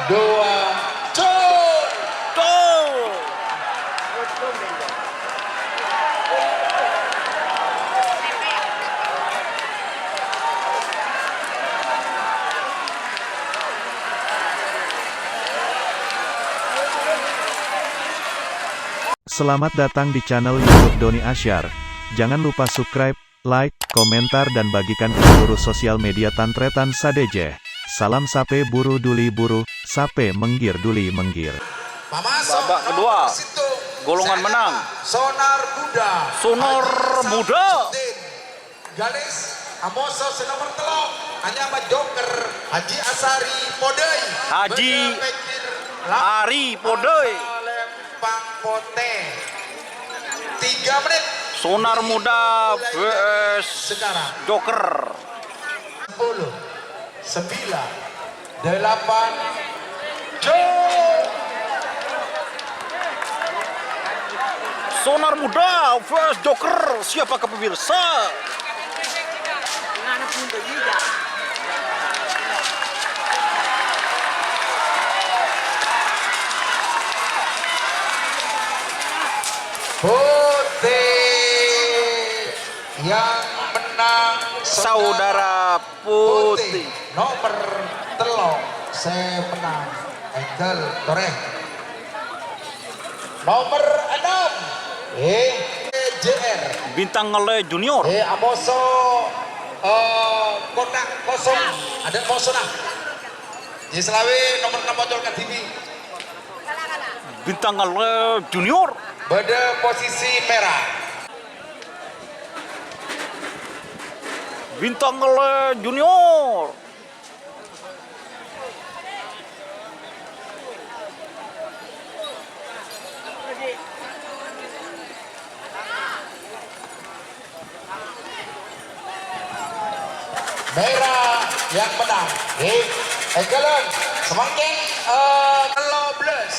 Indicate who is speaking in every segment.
Speaker 1: dua, gol!
Speaker 2: Gol!
Speaker 3: Selamat datang di channel YouTube Doni Asyar. Jangan lupa subscribe, like, komentar dan bagikan ke seluruh sosial media Tantretan Sadejeh. Salam sape buru duli buru, sape menggir duli menggir.
Speaker 2: Babak kedua, golongan menang.
Speaker 1: Sonar Muda.
Speaker 2: Sonar Muda.
Speaker 1: Galis Amoso senomor telok hanya sama Joker Haji Asari Podei.
Speaker 2: Haji Ari Podei.
Speaker 1: Lempang Pote. 3 menit.
Speaker 2: Sonar Muda vs
Speaker 1: Sekarang
Speaker 2: Joker.
Speaker 1: 10, 9, 8, Joker.
Speaker 2: Sonar Muda vs Joker. Siapakah pemirsa?
Speaker 1: Putih yang menang
Speaker 2: Saudara Putih.
Speaker 1: nomor telok saya menang Engel Toreh nomor 6 JR
Speaker 2: Bintang Ngele Junior.
Speaker 1: Amoso kotak kosong ada Mosona Selawi nomor 6 Bocol TV
Speaker 2: Bintang Ngele Junior.
Speaker 1: pada posisi merah.
Speaker 2: Bintang Ngele Junior.
Speaker 1: Merah yang menang Engelen semakin Lobles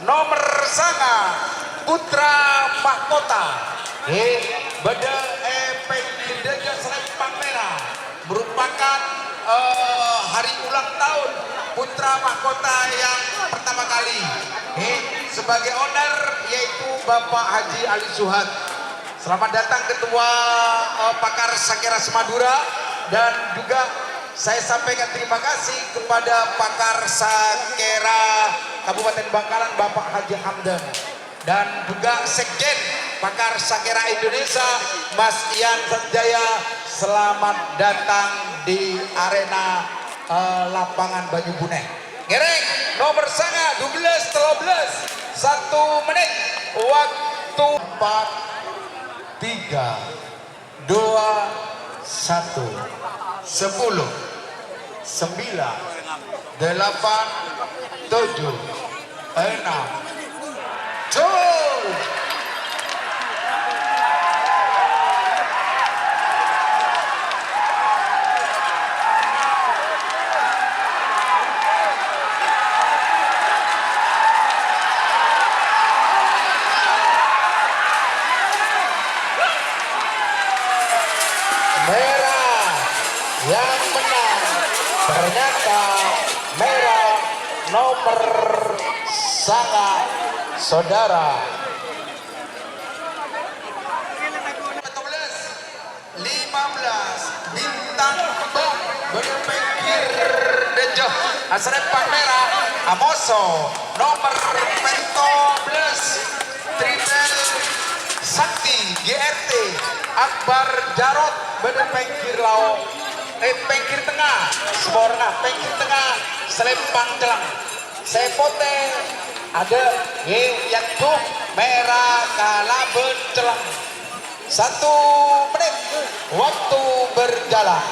Speaker 1: nomor sanga Putra Mahkota Beda Efek Deja Selempang Merah merupakan hari ulang tahun Putra Mahkota yang pertama kali sebagai owner yaitu Bapak Haji Ali Suhad. Selamat datang Ketua Pakar Sakera Semadura dan juga saya sampaikan terima kasih kepada Pakar Sakera Kabupaten Bangkalan Bapak Haji Hamdan dan juga Sekjen Pakar Sakera Indonesia Mas Ian Sanjaya. Selamat datang di arena lapangan Banyu Buneh. Ngereng nomor sanga 12 13 1 menit waktu 4 3 2 1 10 9 8 7 6 Gol! Merah yang menang ternyata merah nomor sanga saudara 15 bintang kembang berpikir dejo Asrepang merah Amoso nomor 15 Triple Sakti GRT Akbar Jarot berpikir lau pengkir tengah Seborna pengkir tengah Selempang Jelang Sepote ada yang tuh merah Kalaben Jelang 1 menit waktu berjalan.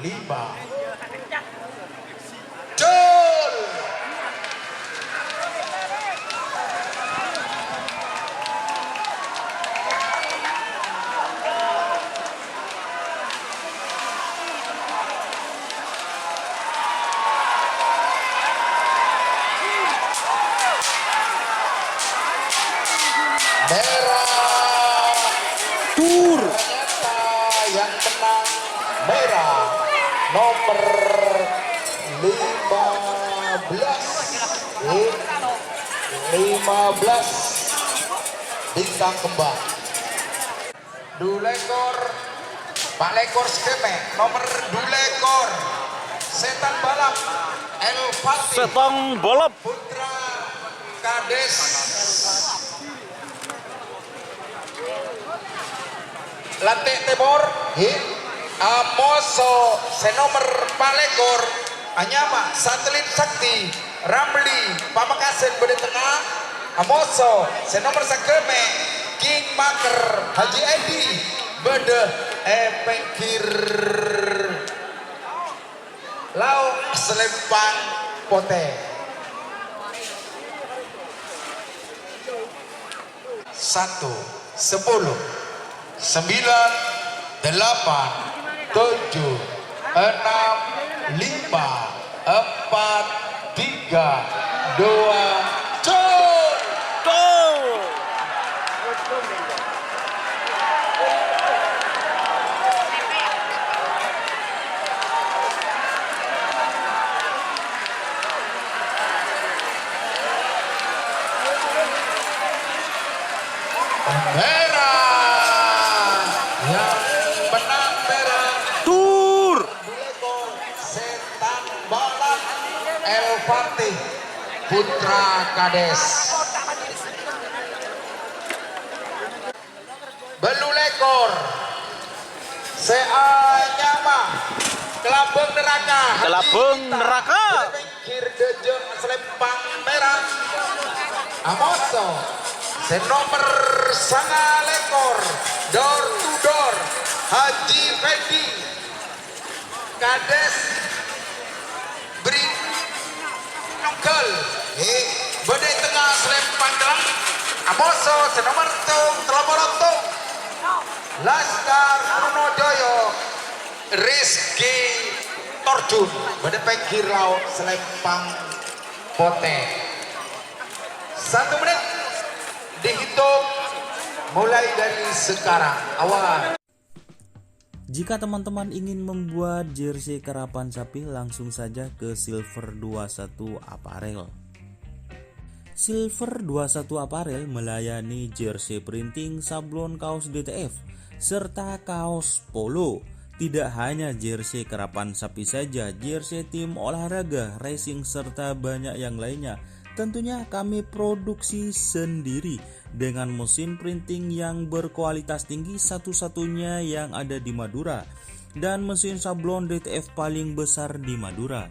Speaker 1: Lima Jol merah
Speaker 2: Tur
Speaker 1: Ternyata yang menang merah nomor 15 bintang kembang. Dulekor Pak Lekor Skeme nomor Dulekor setan balap El Fatih
Speaker 2: Setang balap.
Speaker 1: putra Kades Lantik Timur Amoso senomor Pak Lekor Anyama Satelit Sakti Ramli Pamekasan bede tengah Amoso senomor Sakeme King Maker Haji Edi bede pengkir Lau Selempang Pote 1 10 9 8 7 6 5 4 3 2 1
Speaker 2: Gol.
Speaker 1: merah yang menang merah
Speaker 2: Tur.
Speaker 1: Dulekor setan balap El Fatih putra Kades Belulekor Seanyama Kelabeng Neraka
Speaker 2: Kelabeng Neraka.
Speaker 1: Pengkir Dejeng Selempang merah Amoso senomor Sanga Lekor door to door Haji Fendi Kades beri nongkel bede tengah Selempang Gelang Amoso senomor tung Teloborotung Laskar Trunojoyo Rizky Torjun bede pengkir laut Selempang Pote 1 menit dihitung mulai dari sekarang awal.
Speaker 4: Jika teman-teman ingin membuat jersey karapan sapi, langsung saja ke Silver 21 Apparel. Silver 21 Apparel melayani jersey printing, sablon kaos DTF, serta kaos polo. Tidak hanya jersey karapan sapi saja, jersey tim olahraga, racing, serta banyak yang lainnya. Tentunya kami produksi sendiri dengan mesin printing yang berkualitas tinggi, satu-satunya yang ada di Madura, dan mesin sablon DTF paling besar di Madura.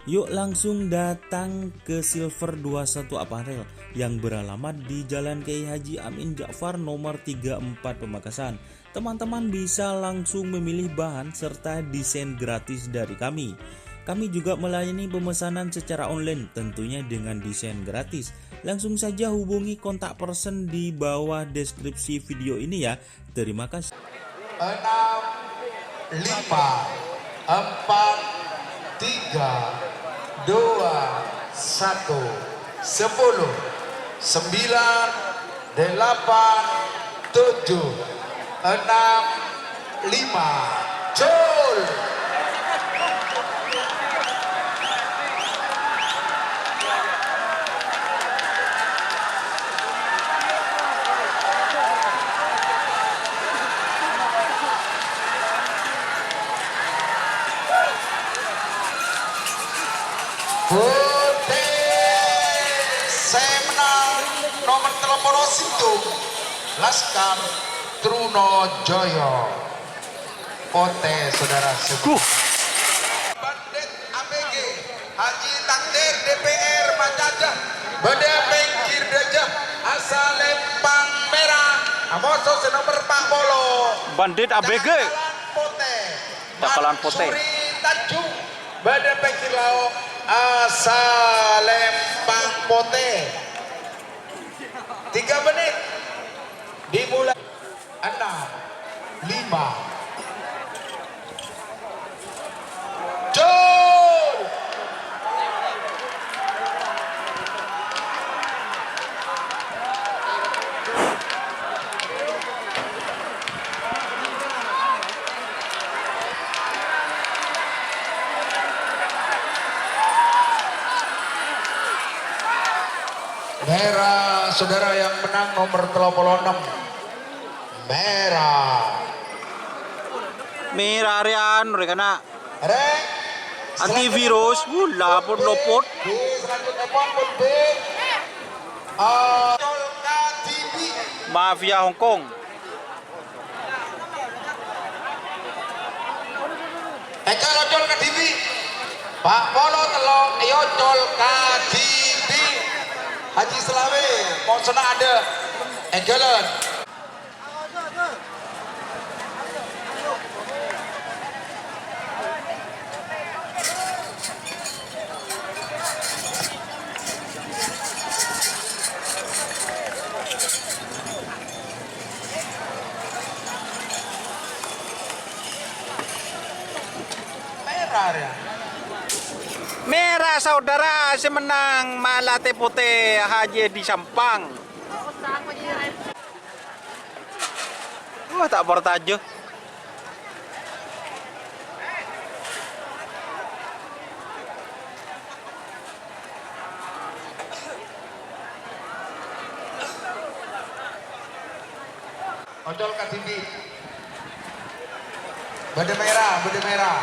Speaker 4: Yuk langsung datang ke Silver 21 Apparel yang beralamat di Jalan Kiai Haji Amin Ja'far nomor 34 Pamekasan. Teman-teman bisa langsung memilih bahan serta desain gratis dari kami. Kami juga melayani pemesanan secara online, tentunya dengan desain gratis. Langsung saja hubungi kontak person di bawah deskripsi video ini ya. Terima kasih.
Speaker 1: 6 5 4 3 2 1 10 9 8 7 6 5 4 3 2 1 Jol. Saya menang nomor telepon Sintung Laskar Trunojoyo Pote saudara sebut Bandit ABG Haji Takdir DPR Majajah Beda Pengkir Dejah Asal Lempang Merah Amoso senomor Pak Bolo
Speaker 2: Bandit ABG. Bakalan Pote.
Speaker 1: Suri Tanjung Beda Pengkir Lao Asal Lempang Pote 3 menit dimulai 6 5 Jol. Merah, saudara yang menang nomor 36. Merah.
Speaker 2: Merah rian mereka nak
Speaker 1: Rek.
Speaker 2: antivirus. Lapor lopot.
Speaker 1: Di selanjutnya pun B. Jolka TV.
Speaker 2: Mafia Hong Kong.
Speaker 1: Kalau Jolka TV. Pak Polo telong yo Jolka TV. Haji Selawe, mau sana ada. Jalan. Merah ya.
Speaker 2: Merah saudara, si menang Malate Putih Haji di Sampang. Wah tak portajo.
Speaker 1: Ojol KTV. Bade merah, bade merah.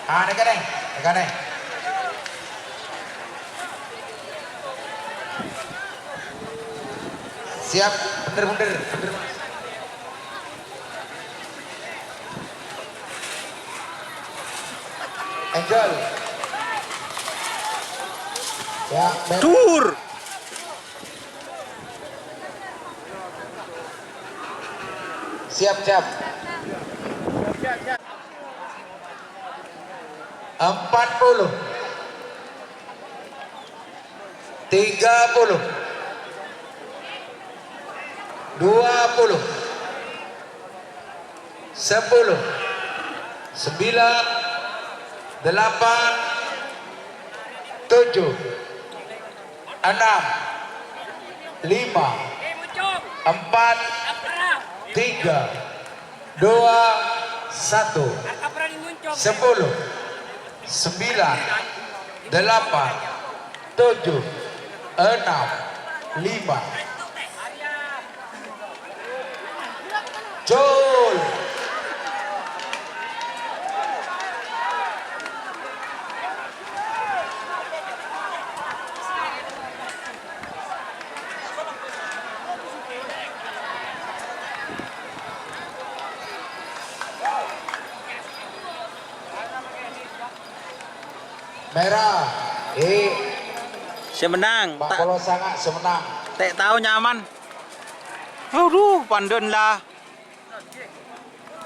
Speaker 1: Ah, nih. Siap, bener. Angel. Ya,
Speaker 2: Tur.
Speaker 1: siap. 40. 30. 20. 10. 9. 8. 7. 6. 5. 4. 3. 2. 1. 10. 9. 8. 7. 6. 5. Jol. Merah.
Speaker 2: Si menang.
Speaker 1: Pak Polo sangat semenang.
Speaker 2: Tak tahu nyaman. Aduh, pandun lah.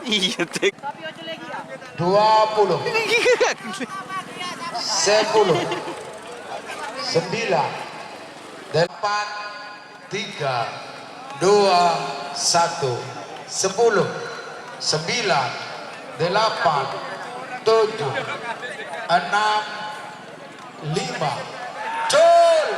Speaker 2: Iya, tek.
Speaker 1: 20. 10. 9. 8. 3. 2. 1. 10. 9. 8. 7. 6. 5. Jol.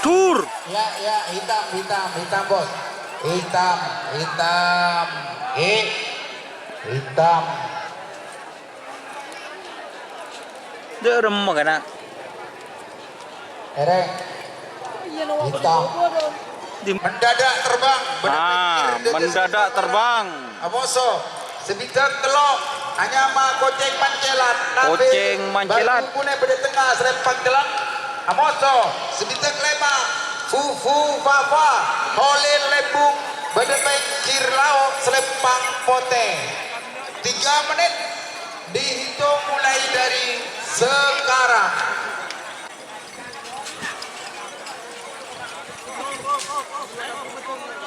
Speaker 2: Tur.
Speaker 1: Ya, hitam bos. Hitam. Hitam.
Speaker 2: Dia remuk kan nak.
Speaker 1: Ereng. Hitam. Mendadak terbang.
Speaker 2: Mendadak terbang.
Speaker 1: Amoso. Sebidang telok. Hanya ma koceng mancelan.
Speaker 2: Koceng mancelan.
Speaker 1: Baru pune pada tengah serempang telak. Amoso. Sebidang lema. Fufu fafa. Holin lebung. Pada pengkir lauk selempang pote. 3 menit dihitung mulai dari sekarang.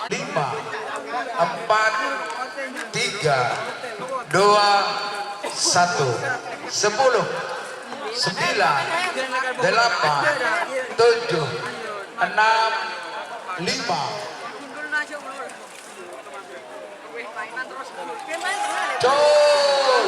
Speaker 1: Lima, 4, 3, 2, 1. 10, 9, 8, 7, 6, 5. Jol.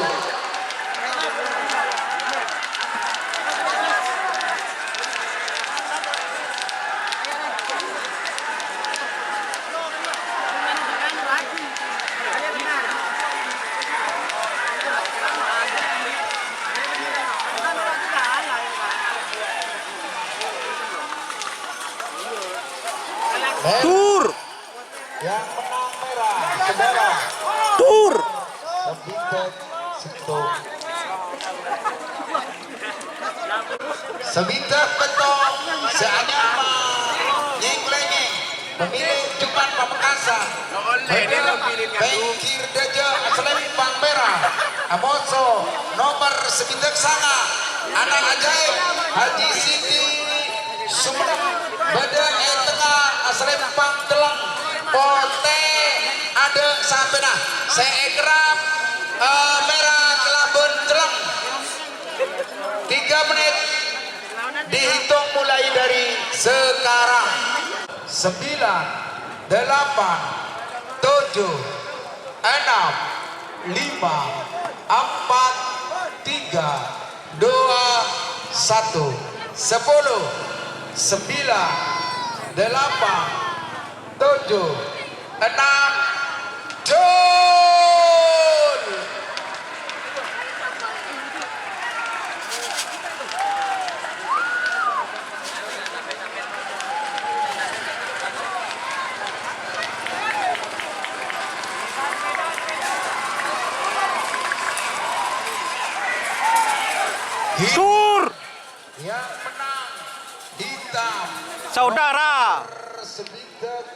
Speaker 2: Tur.
Speaker 1: Yang menang merah saudara
Speaker 2: Tur.
Speaker 1: Sebitek Sito. Sebitek Betong Seanyama Nyengklengeng pemilik Jumat Pamekasan Bengkir Deja Selempang Merah Amoso nomor Sebitek Sanga anak ajaib Haji Siti Sumedang Bada Tengah Selempang Telang Pote ada sampai nah seegrap merah Kelabun Telang 3 menit dihitung mulai dari sekarang 9 8 7 6 5 4 3 2 1 10 9 8 7 6 Jol.
Speaker 2: Tur.
Speaker 1: Yang menang hitam
Speaker 2: Saudara.
Speaker 1: Sebitek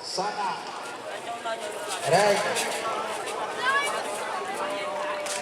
Speaker 1: sana. Rek.